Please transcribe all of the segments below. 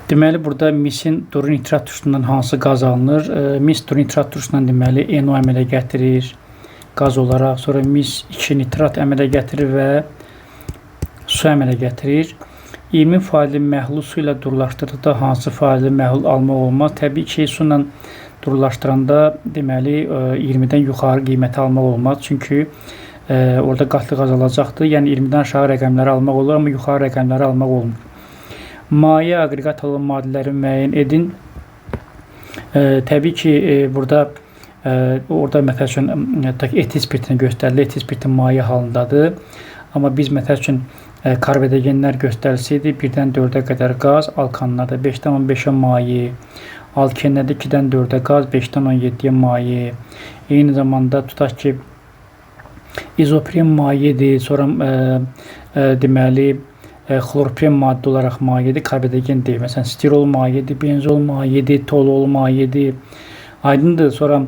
Deməli, burada misin duru nitrat turşusundan hansı qaz alınır? Mis duru nitrat turşusundan deməli NO əmələ gətirir qaz olaraq. Sonra mis 2 nitrat əmələ gətirir və su əmələ gətirir. 20% məhlul su ilə durulaşdırdıqda hansı faizi məhlul almaq olmaz? Təbii ki, su ilə durulaşdıranda deməli 20-dən yuxarı qiyməti almaq olmaz. Çünki orada qatlı qaz alacaqdır. Yəni 20-dən aşağı rəqəmləri almaq olur, amma yuxarı rəqəmləri almaq olmur. Maye aqreqat olan maddələri müəyyən edin. Təbii ki, burada məsəl üçün etil spirtini göstərilir. Etil spirtin maye halındadır. Amma biz məsəl üçün karbohidrogenlər göstərilsəydi 1-dən 4-ə qədər qaz, alkanlarda 5-dən 15-ə maye, alkenlərdə 2-dən 4-ə qaz, 5-dən 17-yə maye. Eyni zamanda tutaq ki, izopren mayedir, sonra deməli xlorpren maddə olaraq mayedir, karbohidrogen deyil. Məsələn, stirol mayedir, benzol mayedir, tolol mayedir. Aydındır. Sonra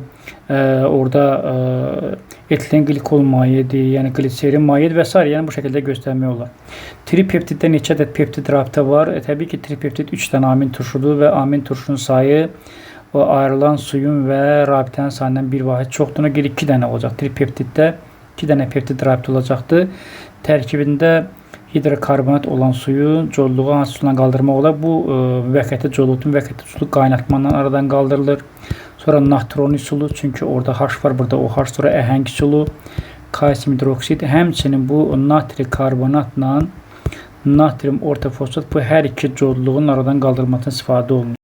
orada etilen glikol mayedir, yəni gliserin mayedir və s. Yəni bu şəkildə göstərmək olar. Tripeptiddə neçə ədəd peptid rabitə var? Təbii ki, tripeptid 3 dənə amin turşudur və amin turşunun sayı o ayrılan suyun və rabitənin sayından bir vahid çoxdur. Ona görə 2 dənə olacaq. Tripeptiddə 2 dənə peptid rabitə olacaqdır. Tərkibində hidrokarbonat olan suyun codluğu hansı sudan qaldırmaq olar? Bu müvəqqəti codluqdur. Müvəqqəti codluq qaynatmandan aradan qaldırılır. Sonra natroni sulu, çünki orada H var, burada OH, sonra əhəng sulu, kalsium hidroksid, həmçinin bu natri karbonatla natrium ortofosfat, bu hər iki codluğun aradan qaldırılmasına istifadə olunur.